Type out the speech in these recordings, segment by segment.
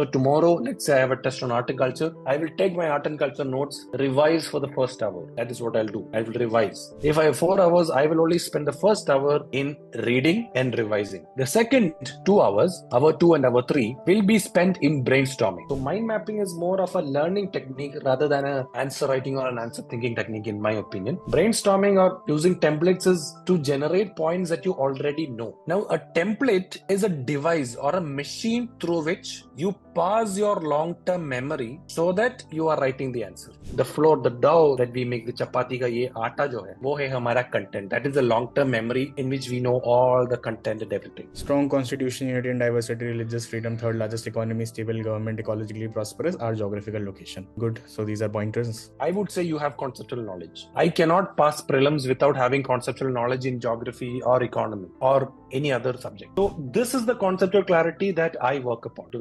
So tomorrow, let's say I have a test on art and culture. I will take my art and culture notes, revise for the first hour. That is what I'll do. I will revise. If I have 4 hours, I will only spend the first hour in reading and revising. The second 2 hours, hour 2 and hour 3, will be spent in brainstorming. So mind mapping is more of a learning technique rather than an answer writing or an answer thinking technique, in my opinion. Brainstorming or using templates is to generate points that you already know. Now, a template is a device or a machine through which you pass your long-term memory so that you are writing the answer. The flour, the dough that we make, the chapati ka ye aata jo hai, wo hai hamara content. That is a long-term memory in which we know all the content and everything. Strong constitution, unity and diversity, religious freedom, third largest economy, stable government, ecologically prosperous, our geographical location. Good. So these are pointers. I would say you have conceptual knowledge. I cannot pass prelims without having conceptual knowledge in geography or economy or any other subject. So this is the conceptual clarity that I work upon.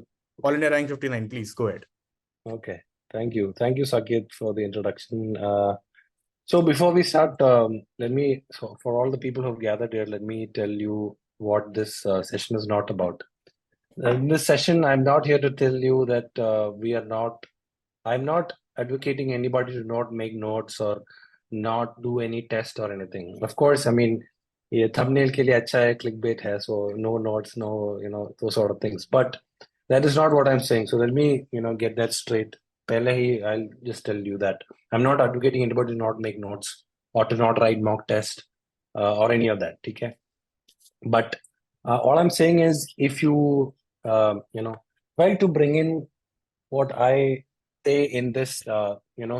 All India rank 59, please go ahead. Okay. Thank you. Thank you, Saket, for the introduction. So before we start, so for all the people who have gathered here, let me tell you what this session is not about. In this session, I'm not here to tell you that I'm not advocating anybody to not make notes or not do any test or anything. Of course, I mean, ये thumbnail के लिए अच्छा है, clickbait है, so no notes, no, those sort of things. But that is not what I'm saying. So let me, get that straight. पहले ही, I'll just tell you that I'm not advocating anybody to not make notes or to not write mock test or any of that. Okay? But all I'm saying is, if you, try to bring in what I say in this,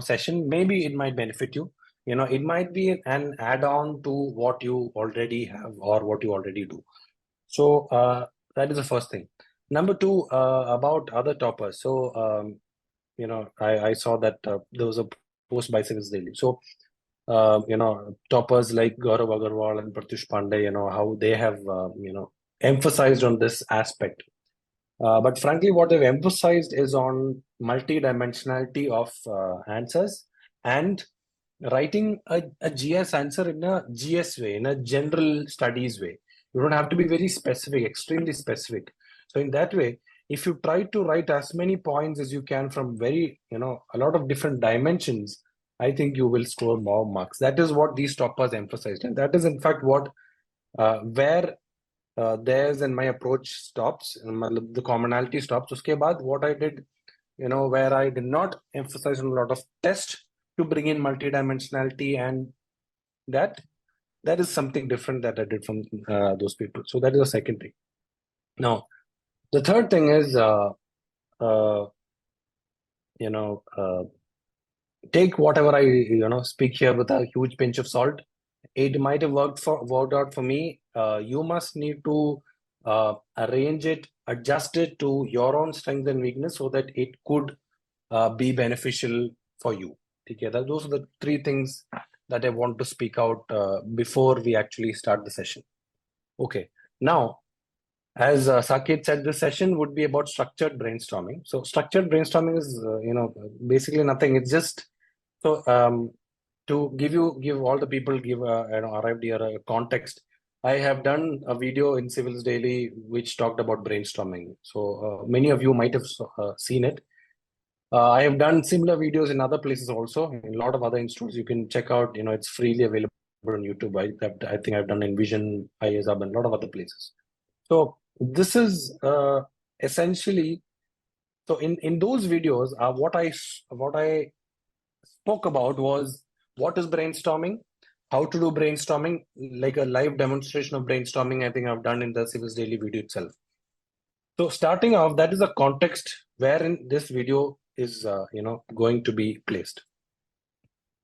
session, maybe it might benefit you. It might be an add-on to what you already have or what you already do. So that is the first thing. Number two, about other toppers. So, I saw that there was a post by Civilsdaily. So, toppers like Gaurav Agarwal and Pratyush Pandey, how they have, emphasized on this aspect. But frankly, what they've emphasized is on multidimensionality of answers and writing a GS answer in a GS way, in a general studies way. You don't have to be very specific, extremely specific. So in that way, if you try to write as many points as you can from very, a lot of different dimensions, I think you will score more marks. That is what these toppers emphasized. And that is in fact what, where theirs and my approach stops, the commonality stops. Uske baad, what I did, where I did not emphasize on a lot of tests to bring in multidimensionality, and that is something different that I did from those people. So that is the second thing. Now, the third thing is, take whatever I speak here with a huge pinch of salt. It might have worked out for me. You must need to arrange it, adjust it to your own strength and weakness so that it could be beneficial for you. Okay, those are the three things that I want to speak out before we actually start the session. Okay, now, as Saket said, this session would be about structured brainstorming. So structured brainstorming is, basically nothing. It's just so to give all the people arrived here a context. I have done a video in Civilsdaily which talked about brainstorming. So many of you might have seen it. I have done similar videos in other places also. In a lot of other institutes, you can check out. It's freely available on YouTube. I think I've done in Vision, ISAB, and a lot of other places. So this is essentially, so in those videos, what I spoke about was what is brainstorming, how to do brainstorming, like a live demonstration of brainstorming. I think I've done in the Civilsdaily video itself. So starting off, that is a context wherein this video is going to be placed.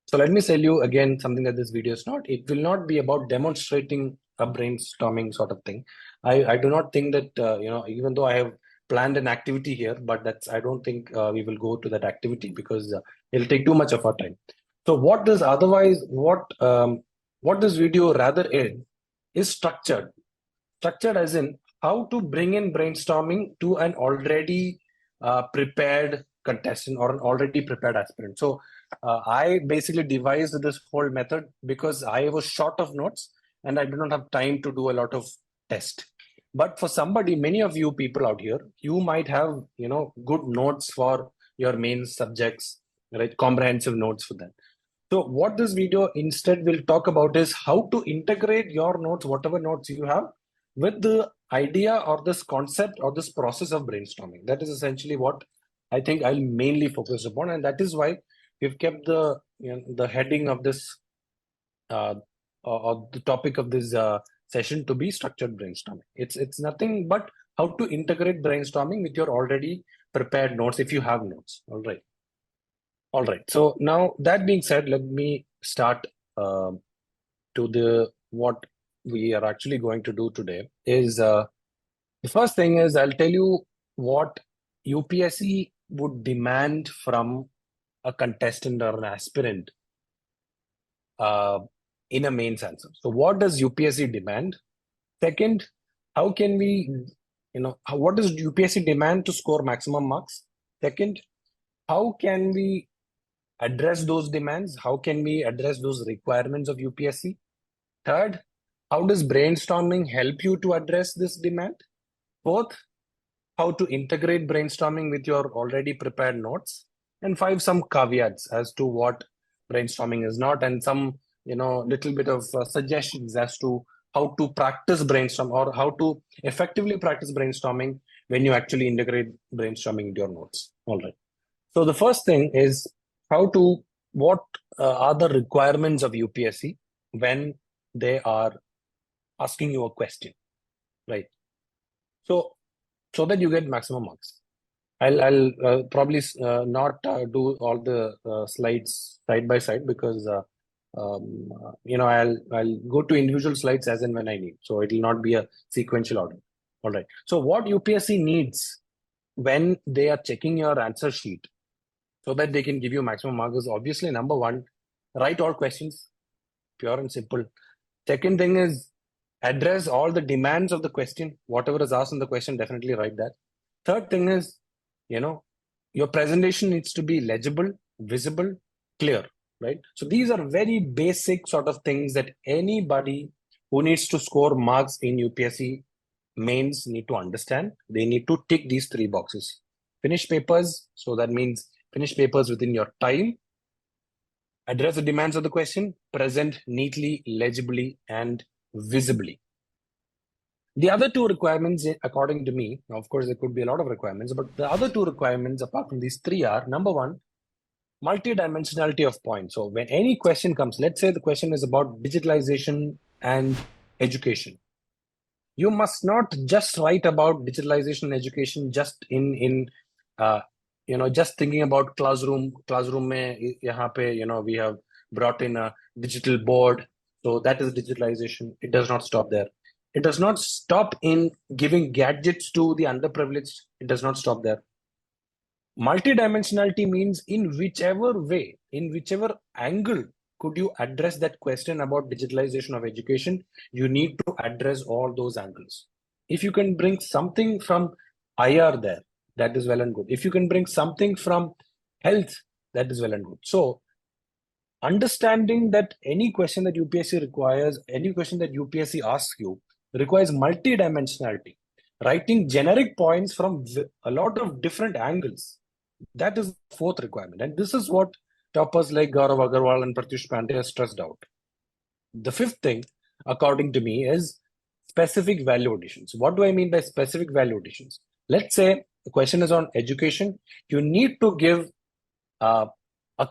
So let me tell you again something that this video is not. It will not be about demonstrating a brainstorming sort of thing. I do not think that, even though I have planned an activity here, but I don't think we will go to that activity because it'll take too much of our time. So what this video rather is structured. Structured as in how to bring in brainstorming to an already prepared contestant or an already prepared aspirant. So I basically devised this whole method because I was short of notes and I did not have time to do a lot of tests. But for somebody, many of you people out here, you might have, good notes for your main subjects, right? Comprehensive notes for that. So what this video instead will talk about is how to integrate your notes, whatever notes you have, with the idea or this concept or this process of brainstorming. That is essentially what I think I'll mainly focus upon, and that is why we've kept the heading of this or the topic of this session to be structured brainstorming. It's nothing but how to integrate brainstorming with your already prepared notes if you have notes. All right. So now that being said, let me start to what we are actually going to do today. Is the first thing is I'll tell you what UPSC would demand from a contestant or an aspirant in a mains answer. So what does UPSC demand? Second, how can we, what does UPSC demand to score maximum marks? Second, how can we address those demands? How can we address those requirements of UPSC? Third, how does brainstorming help you to address this demand? Fourth, how to integrate brainstorming with your already prepared notes. And five, some caveats as to what brainstorming is not, and some, little bit of suggestions as to how to practice brainstorm or how to effectively practice brainstorming when you actually integrate brainstorming into your notes. All right. So the first thing is what are the requirements of UPSC when they are asking you a question, right? So that you get maximum marks. I'll probably not do all the slides side by side because I'll go to individual slides as and when I need. So it will not be a sequential order. All right. So what UPSC needs when they are checking your answer sheet so that they can give you maximum marks is obviously number one, write all questions, pure and simple. Second thing is address all the demands of the question. Whatever is asked in the question, definitely write that. Third thing is, your presentation needs to be legible, visible, clear, right? So these are very basic sort of things that anybody who needs to score marks in UPSC mains need to understand. They need to tick these three boxes. Finish papers, so that means finish papers within your time. Address the demands of the question, present neatly, legibly, and visibly. The other two requirements, according to me, of course, there could be a lot of requirements, but the other two requirements, apart from these three, are number one, multidimensionality of points. So when any question comes, let's say the question is about digitalization and education. You must not just write about digitalization and education just just thinking about classroom mein yahan pe, we have brought in a digital board, so that is digitalization. It does not stop there. It does not stop in giving gadgets to the underprivileged. It does not stop there. Multidimensionality means in whichever way, in whichever angle could you address that question about digitalization of education, you need to address all those angles. If you can bring something from IR there, that is well and good. If you can bring something from health, that is well and good. So understanding that any question that UPSC requires, any question that UPSC asks you requires multidimensionality. Writing generic points from a lot of different angles. That is the fourth requirement. And this is what toppers like Gaurav Agarwal and Pratyush Pandey have stressed out. The fifth thing, according to me, is specific value additions. What do I mean by specific value additions? Let's say the question is on education. You need to give a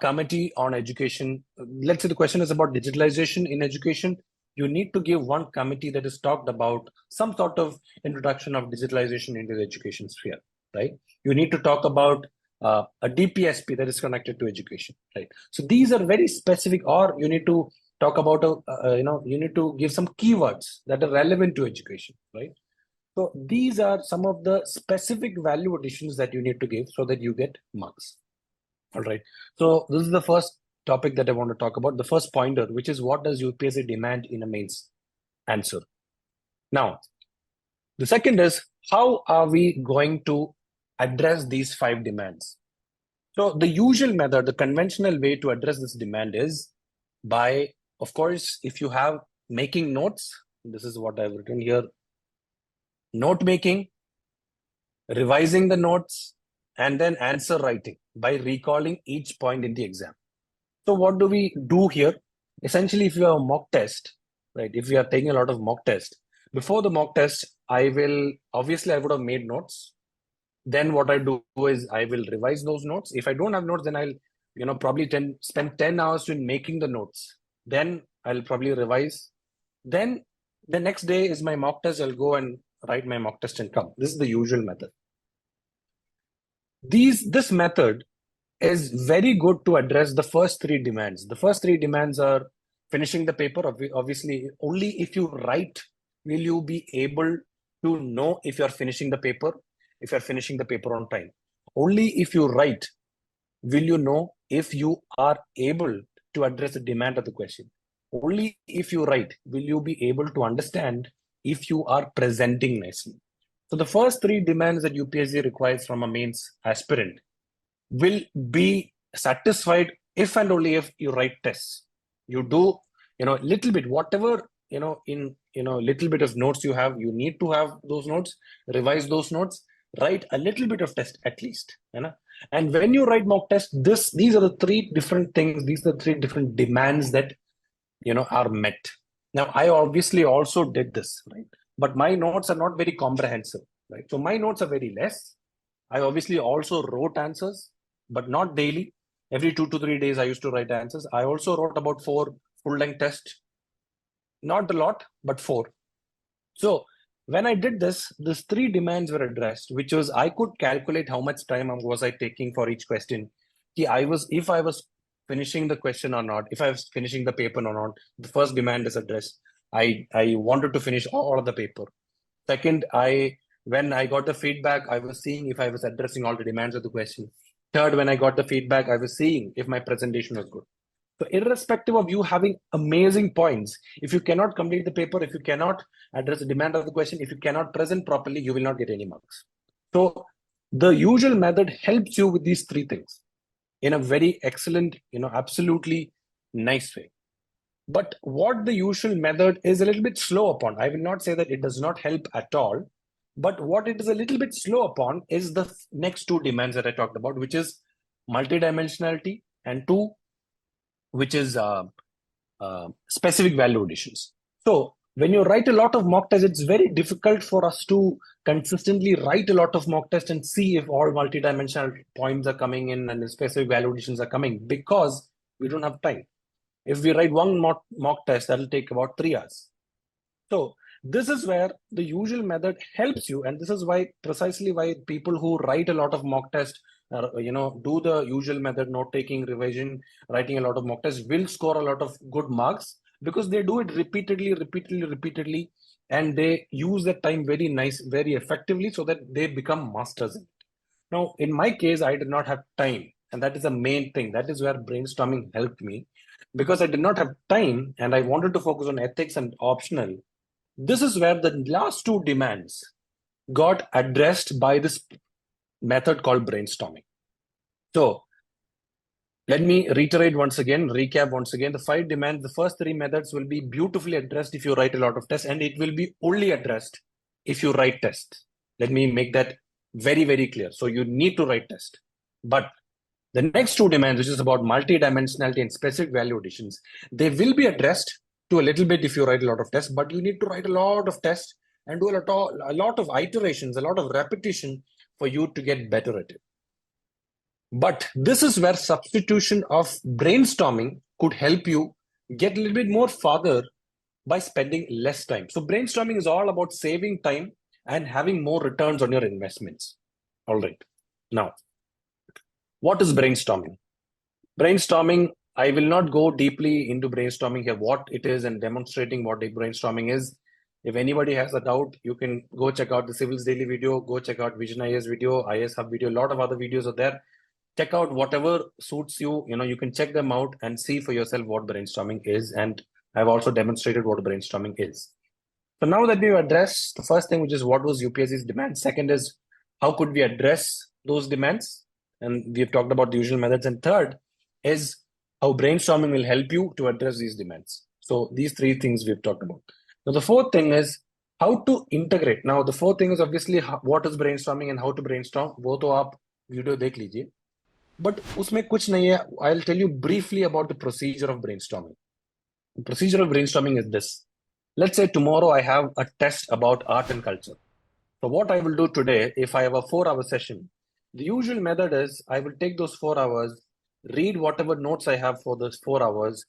committee on education. Let's say the question is about digitalization in education. You need to give one committee that is talked about some sort of introduction of digitalization into the education sphere, right? You need to talk about a DPSP that is connected to education, right? So these are very specific, or you need to talk about, you need to give some keywords that are relevant to education, right? So these are some of the specific value additions that you need to give so that you get marks. All right. So this is the first topic that I want to talk about, the first pointer, which is what does UPSC demand in a mains answer? Now, the second is how are we going to address these five demands? So the usual method, the conventional way to address this demand is by, of course, if you have making notes, this is what I've written here. note making, revising the notes, and then answer writing by recalling each point in the exam. So what do we do here? Essentially, if you have a mock test, right? If we are taking a lot of mock test, before the mock test, I would have made notes. Then what I do is I will revise those notes. If I don't have notes, then I'll, probably spend 10 hours in making the notes. Then I'll probably revise. Then the next day is my mock test. I'll go and write my mock test and come. This is the usual method. This method is very good to address the first three demands. The first three demands are finishing the paper. Obviously, only if you write will you be able to know if you're finishing the paper, if you're finishing the paper on time. Only if you write will you know if you are able to address the demand of the question. Only if you write will you be able to understand if you are presenting nicely. So the first three demands that UPSC requires from a mains aspirant will be satisfied if and only if you write tests. You do, little bit, whatever, little bit of notes you have, you need to have those notes, revise those notes, write a little bit of test at least. And when you write mock test, these are the three different things, these are the three different demands that, are met. Now, I obviously also did this, right? But my notes are not very comprehensive, right? So my notes are very less. I obviously also wrote answers, but not daily. Every 2 to 3 days, I used to write answers. I also wrote about 4 full-length tests. Not a lot, but 4. So when I did this, these 3 demands were addressed, which was I could calculate how much time was I taking for each question. If I was finishing the question or not, if I was finishing the paper or not, the first demand is addressed. I wanted to finish all of the paper. Second, when I got the feedback, I was seeing if I was addressing all the demands of the question. Third, when I got the feedback, I was seeing if my presentation was good. So irrespective of you having amazing points, if you cannot complete the paper, if you cannot address the demand of the question, if you cannot present properly, you will not get any marks. So the usual method helps you with these 3 things in a very excellent, absolutely nice way. But what the usual method is a little bit slow upon. I will not say that it does not help at all, but what it is a little bit slow upon is the next 2 demands that I talked about, which is multidimensionality, and 2, which is specific value additions. So when you write a lot of mock tests, it's very difficult for us to consistently write a lot of mock tests and see if all multidimensional points are coming in and the specific value additions are coming, because we don't have time. If we write one mock test, that'll take about 3 hours. So this is where the usual method helps you, and this is precisely why people who write a lot of mock tests, do the usual method, note-taking, revision, writing a lot of mock tests, will score a lot of good marks, because they do it repeatedly, and they use that time very effectively, so that they become masters in it. Now, in my case, I did not have time, and that is the main thing. That is where brainstorming helped me, because I did not have time and I wanted to focus on ethics and optional. This is where the last 2 demands got addressed by this method called brainstorming. So let me recap once again. The 5 demands, the first 3 methods will be beautifully addressed if you write a lot of tests, and it will be only addressed if you write tests. Let me make that very clear. So you need to write tests. But the next 2 demands, which is about multidimensionality and specific value additions, they will be addressed to a little bit if you write a lot of tests, but you need to write a lot of tests and do a lot of iterations, a lot of repetition for you to get better at it. But this is where substitution of brainstorming could help you get a little bit more farther by spending less time. So brainstorming is all about saving time and having more returns on your investments. All right. Now, what is brainstorming? Brainstorming, I will not go deeply into brainstorming here, what it is and demonstrating what brainstorming is. If anybody has a doubt, you can go check out the Civilsdaily video, go check out Vision IS video, IS Hub video, a lot of other videos are there. Check out whatever suits you, you can check them out and see for yourself what brainstorming is. And I've also demonstrated what brainstorming is. So now that we've addressed the first thing, which is what was UPSC's demand. Second is how could we address those demands? And we've talked about the usual methods. And third is how brainstorming will help you to address these demands. So these 3 things we've talked about. Now, the fourth thing is How to integrate. Now, the fourth thing is obviously what is brainstorming and how to brainstorm. वो तो आप video देख लीजिए. But उसमें कुछ नहीं है. I'll tell you briefly about the procedure of brainstorming. The procedure of brainstorming is this. Let's say tomorrow I have a test about art and culture. So what I will do today, if I have a 4-hour session, the usual method is I will take those 4 hours, read whatever notes I have for those 4 hours,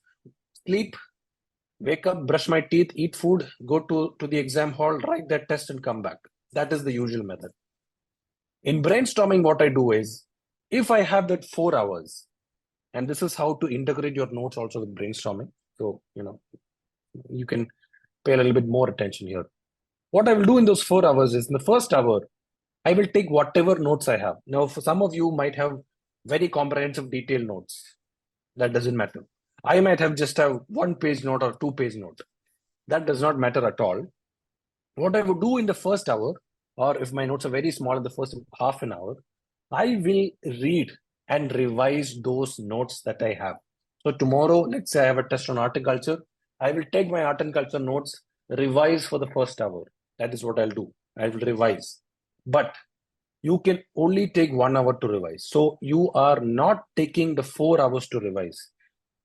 sleep, wake up, brush my teeth, eat food, go to the exam hall, write that test and come back. That is the usual method. In brainstorming, what I do is, if I have that 4 hours, and this is how to integrate your notes also with brainstorming. So, you can pay a little bit more attention here. What I will do in those 4 hours is in the first hour, I will take whatever notes I have. Now, for some of you might have very comprehensive detailed notes. That doesn't matter. I might just have 1-page note or 2-page note. That does not matter at all. What I would do in the first hour, or if my notes are very small in the first half an hour, I will read and revise those notes that I have. So tomorrow, let's say I have a test on art and culture. I will take my art and culture notes, revise for the first hour. That is what I'll do. I will revise. But you can only take 1 hour to revise. So you are not taking the 4 hours to revise.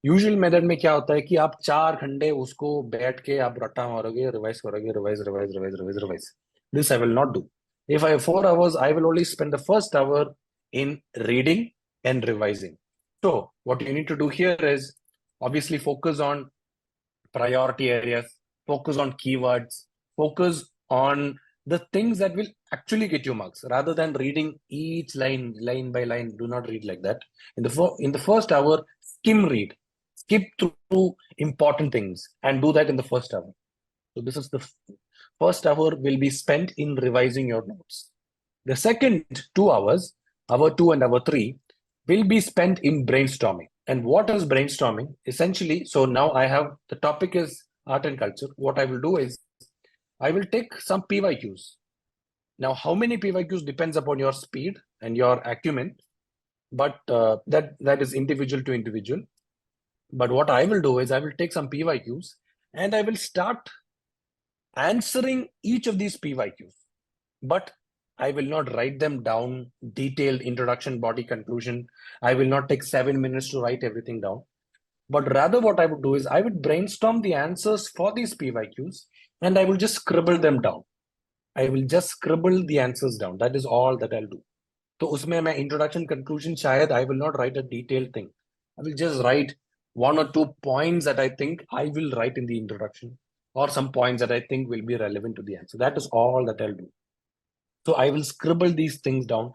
Usual method में क्या होता है कि आप 4 घंटे उसको बैठ के आप रट्टा मारोगे, रिवाइज करोगे, revise. This I will not do. If I have 4 hours, I will only spend the first hour in reading and revising. So what you need to do here is obviously focus on priority areas, focus on keywords, focus on the things that will actually get you marks rather than reading each line by line. Do not read like that. In the first hour, skim read. Skip through important things and do that in the first hour. So this is the first hour will be spent in revising your notes. The second 2 hours, hour 2 and hour 3, will be spent in brainstorming. And what is brainstorming? Essentially, so now I have, the topic is art and culture. What I will do is, I will take some PYQs. Now, how many PYQs depends upon your speed and your acumen, but that is individual to individual. But what I will do is I will take some PYQs and I will start answering each of these PYQs. But I will not write them down, detailed introduction, body, conclusion. I will not take 7 minutes to write everything down. But rather what I would do is I would brainstorm the answers for these PYQs and I will just scribble them down. I will just scribble the answers down. That is all that I'll do. So उसमें मैं introduction, conclusion शायद I will not write a detailed thing. I will just write 1 or 2 points that I think I will write in the introduction, or some points that I think will be relevant to the answer. That is all that I'll do. So I will scribble these things down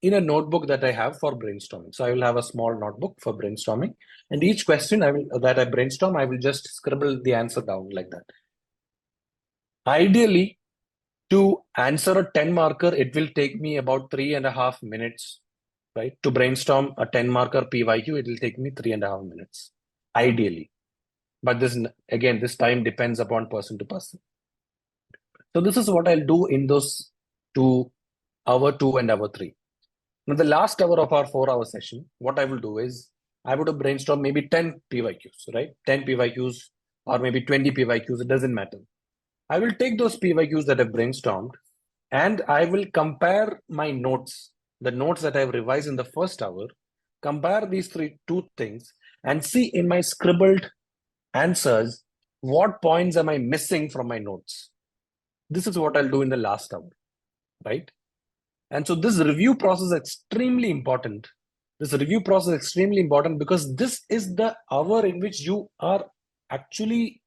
in a notebook that I have for brainstorming. So I will have a small notebook for brainstorming, and each question that I brainstorm, I will just scribble the answer down like that. Ideally, to answer a 10 marker, it will take me about 3.5 minutes, right? To brainstorm a 10 marker PYQ, it will take me 3.5 minutes, ideally. But this time depends upon person to person. So this is what I'll do in those hour 2 and hour 3. Now the last hour of our 4-hour session, what I will do is I would have brainstormed maybe 10 PYQs, right? 10 PYQs or maybe 20 PYQs, it doesn't matter. I will take those PYQs that I've brainstormed and I will compare my notes, the notes that I've revised in the first hour, compare these two things and see in my scribbled answers, what points am I missing from my notes? This is what I'll do in the last hour, right? And so this review process is extremely important. This review process is extremely important because this is the hour in which you are actually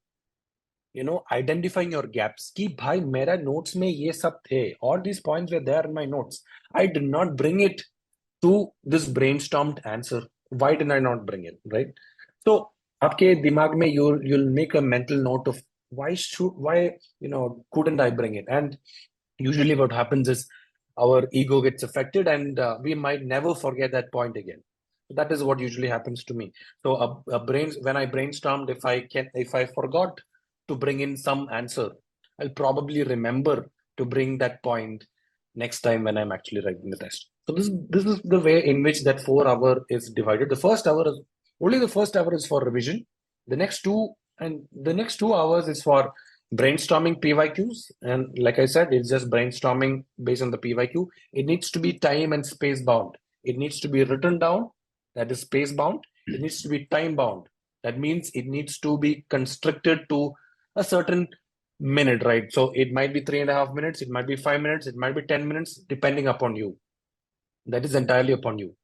identifying your gaps. Ki bhai mera notes mein ye sab the, all these points were there in my notes. I did not bring it to this brainstormed answer. Why did I not bring it, right? So आपके दिमाग में you'll make a mental note of why couldn't I bring it? And usually what happens is our ego gets affected and we might never forget that point again. That is what usually happens to me. So when I brainstormed, if I forgot to bring in some answer, I'll probably remember to bring that point next time when I'm actually writing the test. So this is the way in which that 4 hour is divided. The first hour is for revision. The next 2 hours is for brainstorming PYQs. And like I said, it's just brainstorming based on the PYQ. It needs to be time and space bound. It needs to be written down, that is space bound. It needs to be time bound. That means it needs to be constricted to a certain minute, right? So it might be 3.5 minutes, it might be 5 minutes, it might be 10 minutes, depending upon you. That is entirely upon you.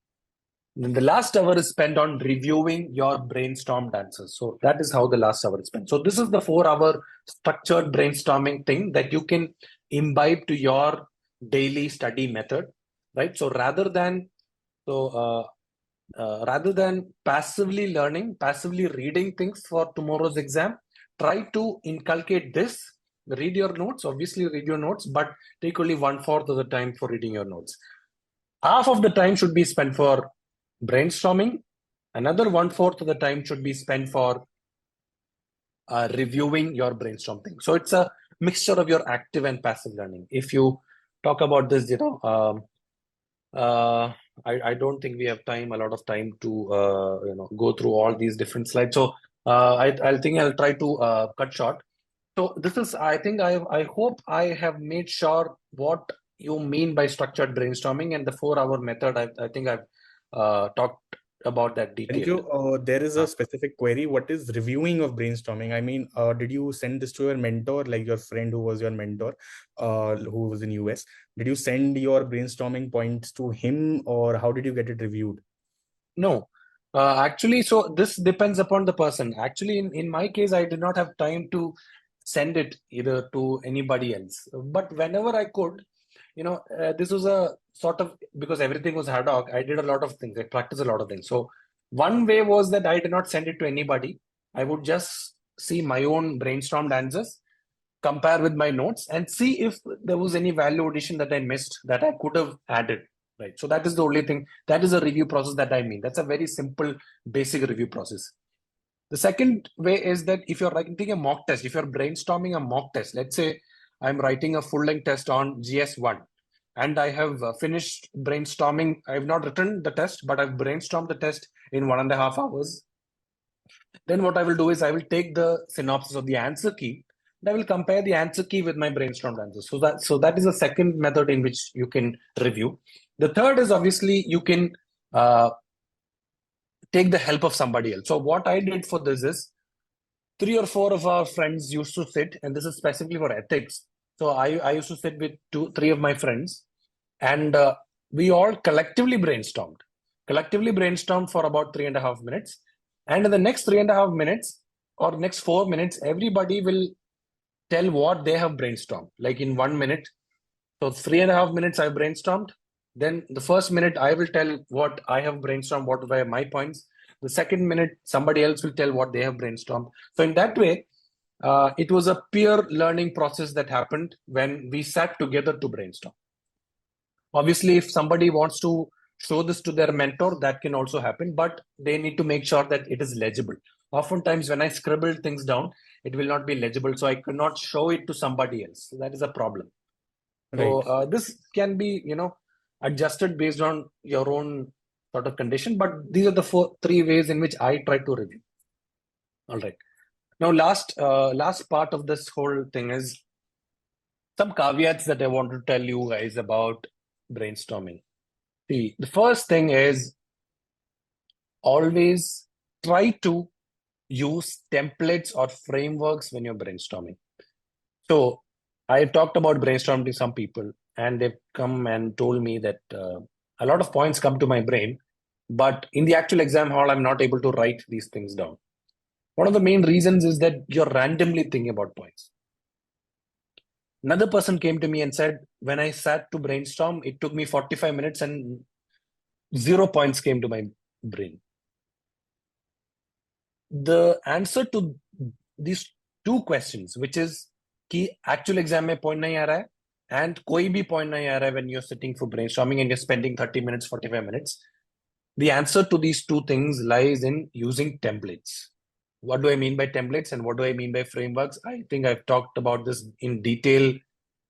Then the last hour is spent on reviewing your brainstormed answers. So that is how the last hour is spent. So this is the 4-hour structured brainstorming thing that you can imbibe to your daily study method, right? So rather than passively learning, passively reading things for tomorrow's exam, try to inculcate this. Read your notes, obviously read your notes, but take only 1/4 of the time for reading your notes. Half of the time should be spent for brainstorming. Another 1/4 of the time should be spent for reviewing your brainstorm thing. So it's a mixture of your active and passive learning. If you talk about this, I don't think we have time, a lot of time to go through all these different slides. So I think I'll try to cut short. So this is, I think I hope I have made sure what you mean by structured brainstorming and the 4-hour method. I think I've talked about that Thank detailed. you. There is a specific query. What is reviewing of brainstorming? I mean, did you send this to your mentor, like your friend who was your mentor, who was in US? Did you send your brainstorming points to him, or how did you get it reviewed? No, actually, so this depends upon the person. Actually, in my case, I did not have time to send it either to anybody else. But whenever I could, this was a sort of, because everything was ad hoc, I did a lot of things. I practiced a lot of things. So one way was that I did not send it to anybody. I would just see my own brainstormed answers, compare with my notes, and see if there was any value addition that I missed that I could have added. Right. So that is the only thing. That is a review process that I mean. That's a very simple, basic review process. The second way is that if you're writing a mock test, if you're brainstorming a mock test, let's say I'm writing a full-length test on GS1 and I have finished brainstorming. I have not written the test, but I've brainstormed the test in 1.5 hours. Then what I will do is I will take the synopsis of the answer key and I will compare the answer key with my brainstormed answers. So that is the second method in which you can review. The third is obviously you can take the help of somebody else. So what I did for this is 3 or 4 of our friends used to sit, and this is specifically for ethics. So I used to sit with 3 of my friends, and we all collectively brainstormed for about 3.5 minutes. And in the next 3.5 minutes or next 4 minutes, everybody will tell what they have brainstormed, like in 1 minute. So 3.5 minutes I brainstormed. Then the first minute I will tell what I have brainstormed, what were my points. The second minute, somebody else will tell what they have brainstormed. So in that way, it was a peer learning process that happened when we sat together to brainstorm. Obviously, if somebody wants to show this to their mentor, that can also happen, but they need to make sure that it is legible. Oftentimes, when I scribble things down, it will not be legible, so I cannot show it to somebody else. So that is a problem. Right. So this can be, adjusted based on your own sort of condition, but these are the 3 ways in which I try to review. All right. Now, last part of this whole thing is some caveats that I want to tell you guys about brainstorming. See, the first thing is always try to use templates or frameworks when you're brainstorming. So I talked about brainstorming to some people, and they've come and told me that a lot of points come to my brain, but in the actual exam hall, I'm not able to write these things down. One of the main reasons is that you're randomly thinking about points. Another person came to me and said, when I sat to brainstorm, it took me 45 minutes and 0 points came to my brain. The answer to these 2 questions, which is कि actual exam में point नहीं आ रहा है and कोई भी point नहीं आ रहा है when you're sitting for brainstorming and you're spending 30 minutes, 45 minutes, the answer to these 2 things lies in using templates. What do I mean by templates and what do I mean by frameworks? I think I've talked about this in detail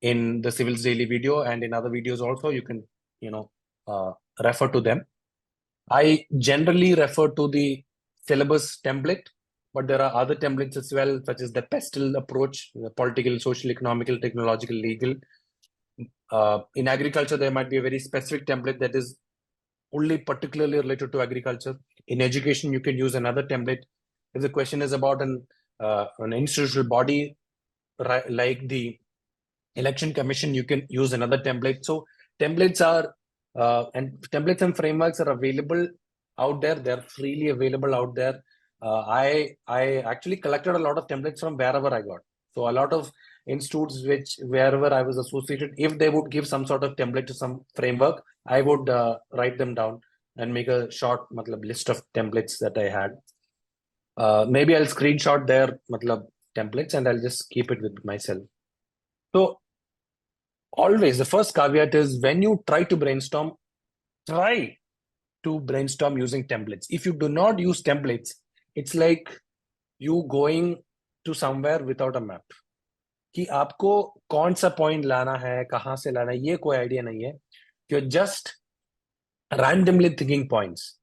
in the Civilsdaily video and in other videos also. You can, refer to them. I generally refer to the syllabus template, but there are other templates as well, such as the PESTEL approach, the political, social, economical, technological, legal. In agriculture, there might be a very specific template that is only particularly related to agriculture. In education, you can use another template. If the question is about an institutional body, like the election commission, you can use another template. So templates are and templates and frameworks are available out there. They're freely available out there. I actually collected a lot of templates from wherever I got. So a lot of institutes which wherever I was associated, if they would give some sort of template to some framework, I would write them down and make a short list of templates that I had. Maybe I'll screenshot their templates and I'll just keep it with myself. So always the first caveat is when you try to brainstorm, try to brainstorm using templates. If you do not use templates, it's like you going to somewhere without a map. कि आपको कौन सा point लाना है, कहां से लाना है, ये कोई आइडिया नहीं है. You're just randomly thinking points.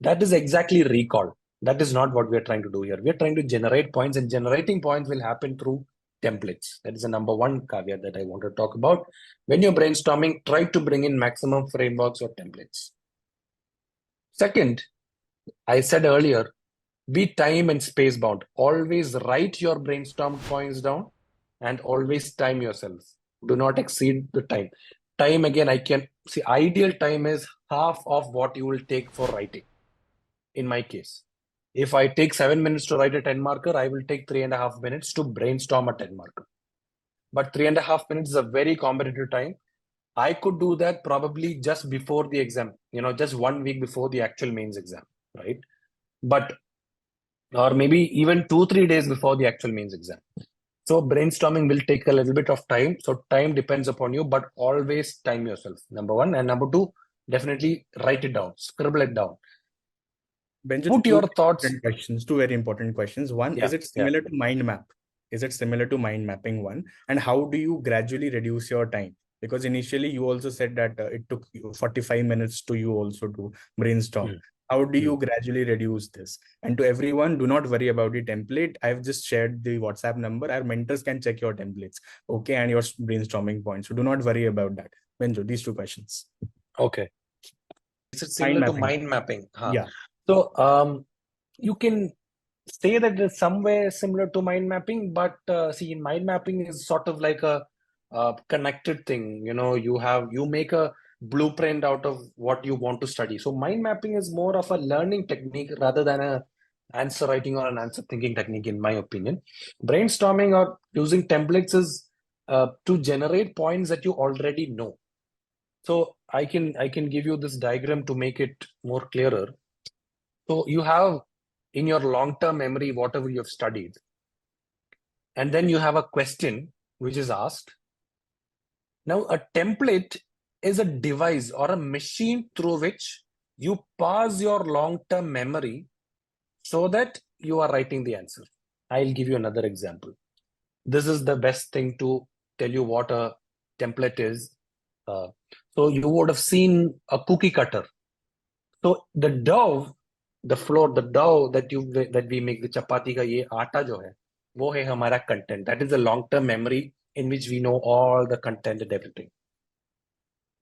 That is exactly recall. That is not what we are trying to do here. We are trying to generate points, and generating points will happen through templates. That is the number one caveat that I want to talk about. When you're brainstorming, try to bring in maximum frameworks or templates. Second, I said earlier, be time and space bound. Always write your brainstorm points down and always time yourself. Do not exceed the time. Time, again, I can see ideal time is half of what you will take for writing. In my case, if I take 7 minutes to write a 10 marker, I will take 3.5 minutes to brainstorm a 10 marker. But 3.5 minutes is a very competitive time. I could do that probably just before the exam, just 1 week before the actual mains exam, right? But, or maybe even 2-3 days before the actual mains exam. So brainstorming will take a little bit of time. So time depends upon you, but always time yourself. Number one. And number two, definitely write it down, scribble it down. Benjo, Put your thoughts. two very important questions. One, is it similar to mind map? Is it similar to mind mapping one? And how do you gradually reduce your time? Because initially you also said that it took 45 minutes to you also to brainstorm. How do you gradually reduce this? And to everyone, do not worry about the template. I've just shared the WhatsApp number. Our mentors can check your templates, okay, and your brainstorming points. So do not worry about that. Benjo, these two questions. Okay. Is it similar to mind mapping? Yeah. So you can say that it's somewhere similar to mind mapping, but see, in mind mapping is sort of like a connected thing. You make a blueprint out of what you want to study. So mind mapping is more of a learning technique rather than a answer writing or an answer thinking technique, in my opinion. Brainstorming or using templates is to generate points that you already know. So I can give you this diagram to make it more clearer. So you have in your long-term memory whatever you have studied, and then you have a question which is asked. Now a template is a device or a machine through which you pass your long-term memory so that you are writing the answer. I'll give you another example. This is the best thing to tell you what a template is. So you would have seen a cookie cutter. So the dough, the flour, the dough that we make, the chapati ka ye aata jo hai, wo hai hamara content. That is the long-term memory in which we know all the content and everything.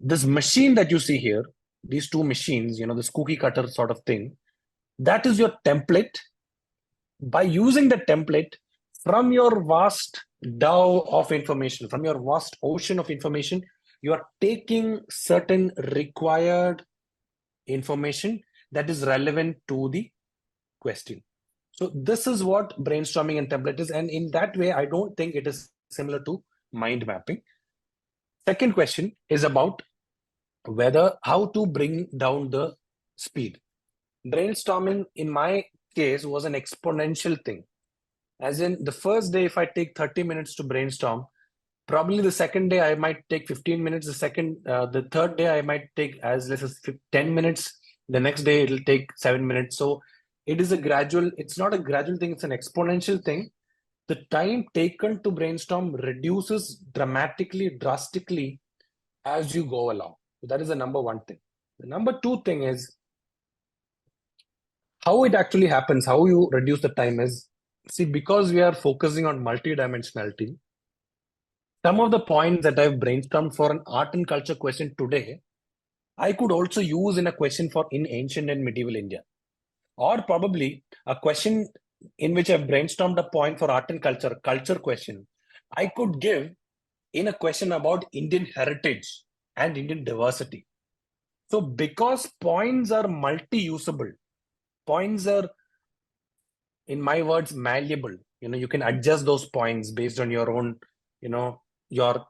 This machine that you see here, these two machines, this cookie cutter sort of thing, that is your template. By using the template from your vast dough of information, from your vast ocean of information, you are taking certain required information that is relevant to the question. So this is what brainstorming and template is. And in that way, I don't think it is similar to mind mapping. Second question is about how to bring down the speed. Brainstorming, in my case, was an exponential thing. As in, the first day, if I take 30 minutes to brainstorm, probably the second day I might take 15 minutes. The third day I might take as less as 10 minutes. The next day it'll take 7 minutes. So it's not a gradual thing, it's an exponential thing. The time taken to brainstorm reduces drastically as you go along. So that is the number one thing. The number two thing is how it actually happens, how you reduce the time is see, because we are focusing on multidimensionality, some of the points that I've brainstormed for an art and culture question today, I could also use in a question for in ancient and medieval India. Or probably a question in which I've brainstormed a point for art and culture question, I could give in a question about Indian heritage and Indian diversity. So because points are multi-usable, points are, in my words, malleable. You can adjust those points based on your own, your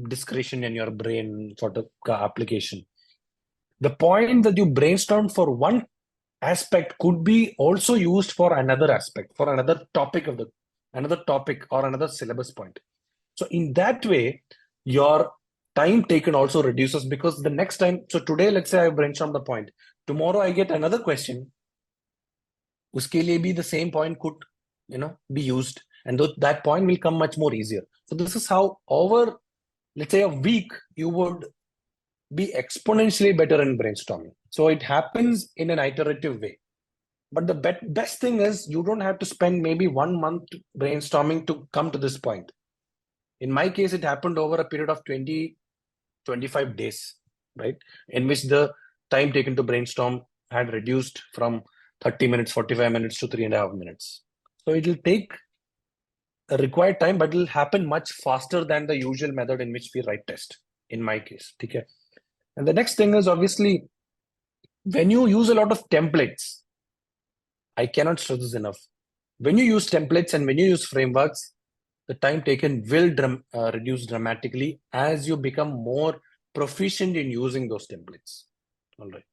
discretion and your brain sort of application. The point that you brainstorm for one aspect could be also used for another aspect, for another topic or another syllabus point. So in that way, your time taken also reduces, because the next time, so today, let's say I brainstorm the point, tomorrow I get another question, uske liye bhi the same point could, be used, and that point will come much more easier. So this is how over, let's say, a week, you would be exponentially better in brainstorming. So it happens in an iterative way. But the best thing is you don't have to spend maybe 1 month brainstorming to come to this point. In my case, it happened over a period of 25 days, right? In which the time taken to brainstorm had reduced from 30 minutes, 45 minutes to 3.5 minutes. So it will take a required time, but it will happen much faster than the usual method in which we write test, in my case. Okay. And the next thing is, obviously, when you use a lot of templates, I cannot stress this enough. When you use templates and when you use frameworks, the time taken will reduce dramatically as you become more proficient in using those templates. All right.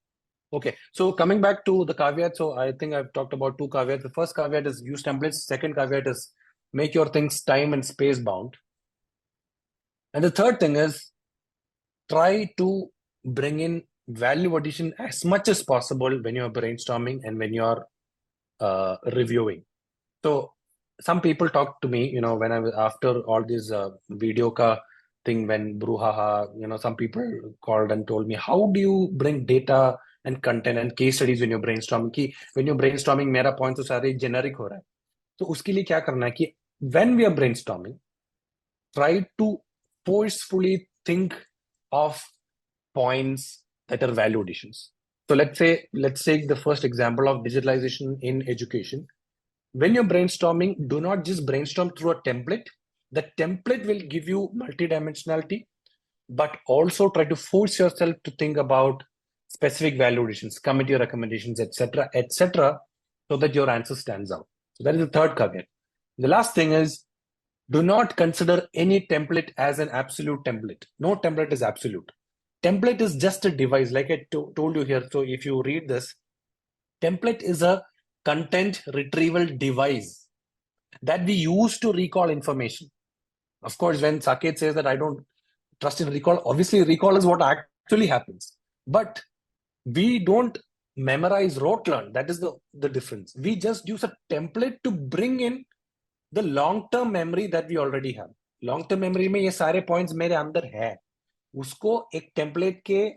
Okay. So coming back to the caveat. So I think I've talked about 2 caveats. The first caveat is use templates. Second caveat is make your things time and space bound. And the third thing is try to bring in value addition as much as possible when you're brainstorming and when you're reviewing. So some people talk to me, when I was after all this video ka thing, when brouhaha, some people called and told me, how do you bring data and content and case studies when you're brainstorming? When you're brainstorming, mera point to sare generic ho raha hai. So uske liye kya karna hai ki when we are brainstorming, try to forcefully think of points that are value additions. So let's take the first example of digitalization in education. When you're brainstorming, do not just brainstorm through a template. The template will give you multidimensionality, but also try to force yourself to think about specific value additions, committee recommendations, etc., so that your answer stands out. So that is the third caveat. The last thing is, do not consider any template as an absolute template. No template is absolute. Template is just a device, like I told you here. So if you read this, template is a content retrieval device that we use to recall information. Of course, when Saket says that I don't trust in recall, obviously recall is what actually happens. But we don't memorize rote learn. That is the difference. We just use a template to bring in the long-term memory that we already have. Long-term memory में ये सारे points मेरे अंदर है. उसको एक template के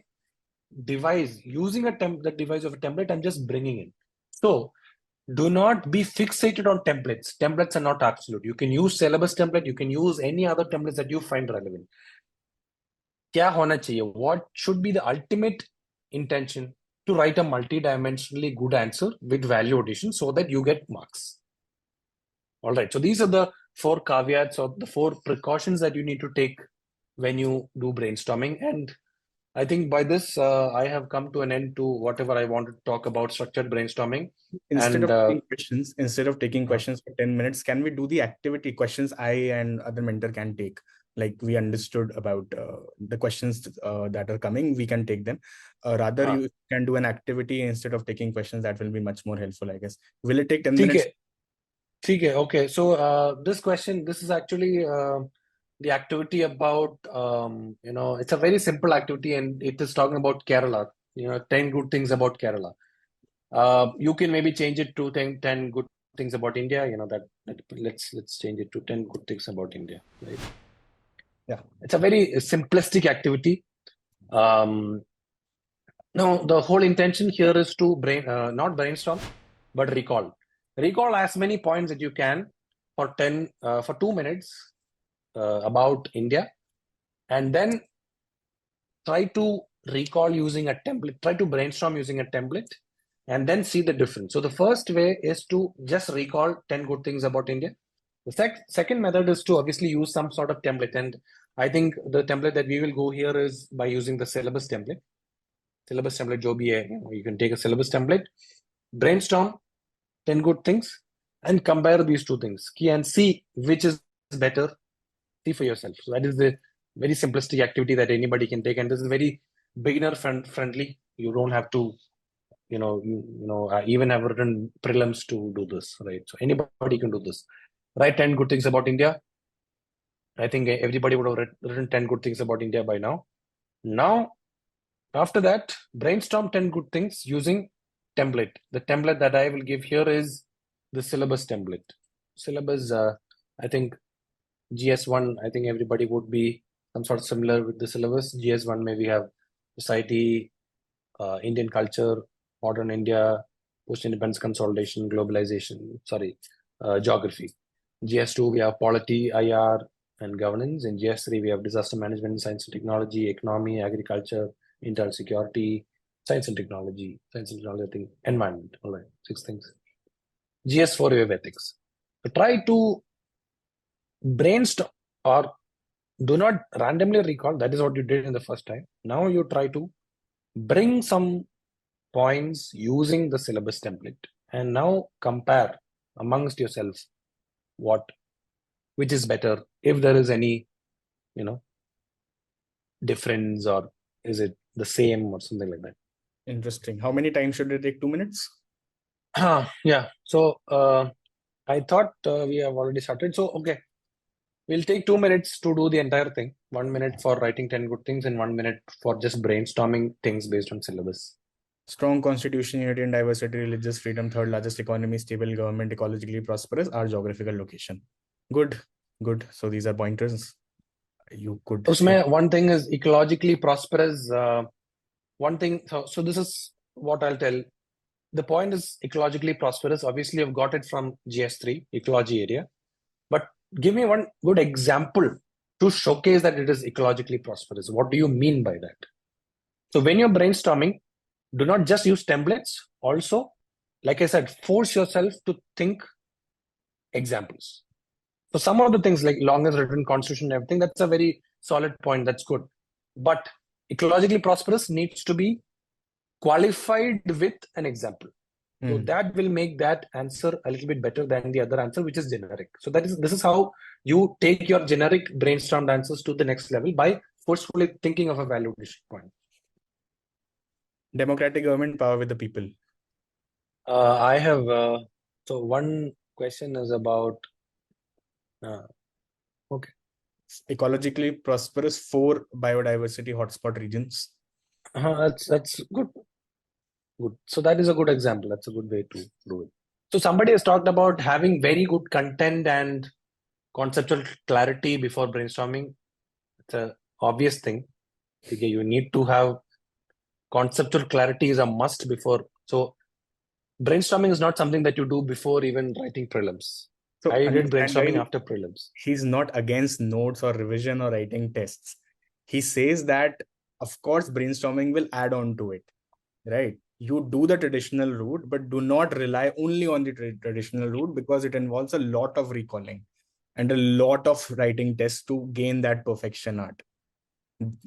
device, using the device of a template, I'm just bringing in. So do not be fixated on templates. Templates are not absolute. You can use syllabus template. You can use any other templates that you find relevant. क्या होना चाहिए? What should be the ultimate intention? To write a multi-dimensionally good answer with value addition so that you get marks. All right. So these are the 4 caveats or the 4 precautions that you need to take when you do brainstorming. And I think by this, I have come to an end to whatever I wanted to talk about structured brainstorming. Instead of taking questions for 10 minutes, can we do the activity questions I and other mentor can take? Like we understood about the questions that are coming, we can take them. Rather, you can do an activity instead of taking questions. That will be much more helpful, I guess. Will it take 10 minutes? Okay. So this is actually the activity about, it's a very simple activity and it is talking about Kerala, 10 good things about Kerala. You can maybe change it to 10 good things about India, let's change it to 10 good things about India, right? Yeah, it's a very simplistic activity. Now, the whole intention here is to not brainstorm, but recall. recall as many points that you can for 2 minutes about India, and then try to recall using a template, try to brainstorm using a template, and then see the difference. So the first way is to just recall 10 good things about India. The second method is to obviously use some sort of template. And I think the template that we will go here is by using the syllabus template. Syllabus template, jo bhi hai, you can take a syllabus template, brainstorm 10 good things, and compare these two things and see which is better. See for yourself. So that is the very simplistic activity that anybody can take, and this is very beginner friendly. You don't have to, even have written prelims to do this, right? So anybody can do this. Write 10 good things about India. I think everybody would have written 10 good things about India by now. Now, after that, brainstorm 10 good things using template. The template that I will give here is the syllabus template. Syllabus, I think GS1, I think everybody would be some sort of similar with the syllabus. GS1, maybe have society, Indian culture, modern India, post-independence consolidation, globalization, geography. GS2, we have polity, IR, and governance. In GS3, we have disaster management, science and technology, economy, agriculture, internal security, science and technology, I think, environment. All right, 6 things. GS4, we have ethics. So try to brainstorm, or do not randomly recall. That is what you did in the first time. Now you try to bring some points using the syllabus template, and now compare amongst yourself which is better, if there is any difference, or is it the same, or something like that. Interesting. How many times should it take? 2 minutes? Yeah. So I thought we have already started. So okay, we'll take 2 minutes to do the entire thing. 1 minute for writing 10 good things, and 1 minute for just brainstorming things based on syllabus. Strong constitution, unity and diversity, religious freedom, third largest economy, stable government, ecologically prosperous, our geographical location. Good. So these are pointers you could. Usme one thing is ecologically prosperous. One thing. So this is what I'll tell. The point is ecologically prosperous. Obviously, I've got it from GS3 ecology area. But give me one good example to showcase that it is ecologically prosperous. What do you mean by that? So when you're brainstorming, do not just use templates. Also, like I said, force yourself to think examples. So some of the things like longest written constitution and everything, that's a very solid point. That's good. But ecologically prosperous needs to be qualified with an example. So that will make that answer a little bit better than the other answer, which is generic. So this is how you take your generic brainstormed answers to the next level, by forcefully thinking of a validation point. Democratic government, power with the people. I have so one question is about okay, ecologically prosperous 4 biodiversity hotspot regions. That's good. So that is a good example. That's a good way to do it. So somebody has talked about having very good content and conceptual clarity before brainstorming. It's an obvious thing. Okay, you need to have conceptual clarity is a must before. So brainstorming is not something that you do before even writing prelims. So I did brainstorming after prelims. He's not against notes or revision or writing tests. He says that, of course, brainstorming will add on to it, right? You do the traditional route, but do not rely only on the traditional route, because it involves a lot of recalling and a lot of writing tests to gain that perfection art.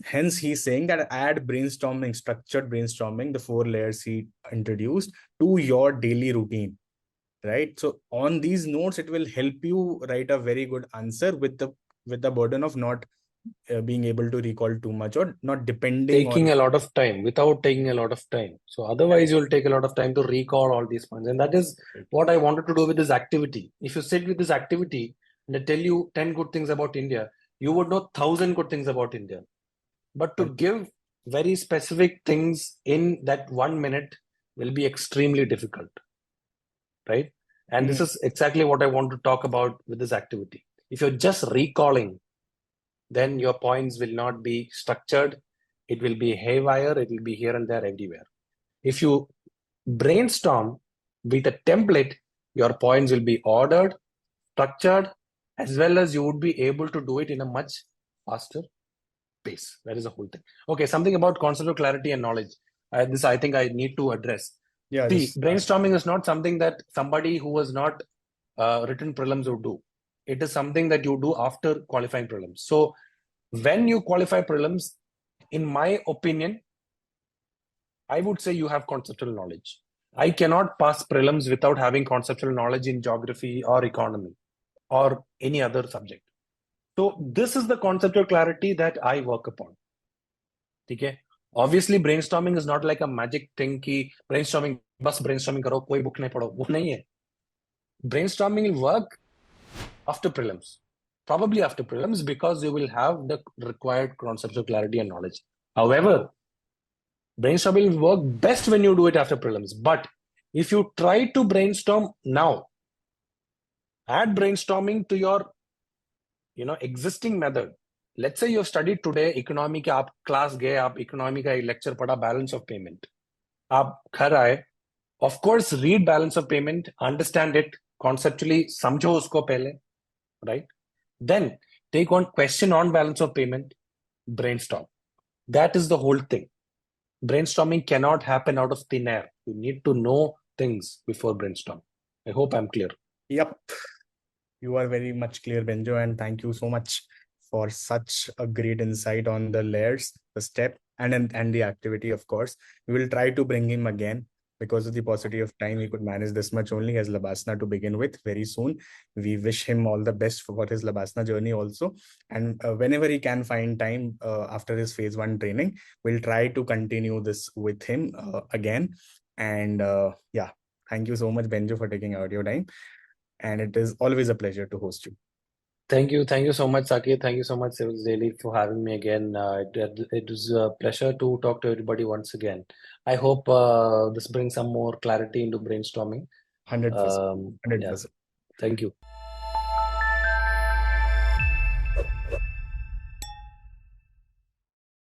Hence, he's saying that add brainstorming, structured brainstorming, the 4 layers he introduced, to your daily routine, right? So on these notes, it will help you write a very good answer with the burden of not being able to recall too much, or not depending taking a lot of time, without taking a lot of time. So otherwise you'll take a lot of time to recall all these points. And that is what I wanted to do with this activity. If you sit with this activity and I tell you 10 good things about India, you would know 1,000 good things about India. But to give very specific things in that 1 minute will be extremely difficult, right? And this is exactly what I want to talk about with this activity. If you're just recalling, then your points will not be structured. It will be haywire. It will be here and there everywhere. If you brainstorm with a template, Your points will be ordered, structured, as well as you would be able to do it in a much faster pace. That is the whole thing. Okay, something about conceptual clarity and knowledge. This I think I need to address. Yeah, See, just brainstorming is not something that somebody who has not written prelims would do. It is something that you do after qualifying prelims. So when you qualify prelims, in my opinion, I would say you have conceptual knowledge. I cannot pass prelims without having conceptual knowledge in geography or economy or any other subject. So this is the conceptual clarity that I work upon. Okay? Obviously, brainstorming is not like a magic thing कि brainstorming बस brainstorming करो कोई book नहीं पढ़ो वो नहीं है. Brainstorming will work after prelims, probably after prelims, because you will have the required conceptual clarity and knowledge. However, brainstorming will work best when you do it after prelims. But if you try to brainstorm now, add brainstorming to your existing method. Let's say you have studied today economy के आप class गए आप economy का lecture पढ़ा balance of payment. आप घर आए, of course read balance of payment, understand it conceptually, समझो उसको पहले, right? Then take one question on balance of payment, brainstorm. That is the whole thing. Brainstorming cannot happen out of thin air. You need to know things before brainstorm. I hope I'm clear. Yep. You are very much clear, Benjo, and thank you so much for such a great insight on the layers, the step, and the activity, of course. We will try to bring him again. Because of the paucity of time, we could manage this much only as Labasna to begin with very soon. We wish him all the best for his Labasna journey also. And whenever he can find time after his phase 1 training, we'll try to continue this with him again. And yeah, thank you so much, Benjo, for taking out your time. And it is always a pleasure to host you. Thank you so much, Saket. Thank you so much, Civilsdaily, for having me again. It was a pleasure to talk to everybody once again. I hope this brings some more clarity into brainstorming. 100%. Yeah. 100%. Thank you.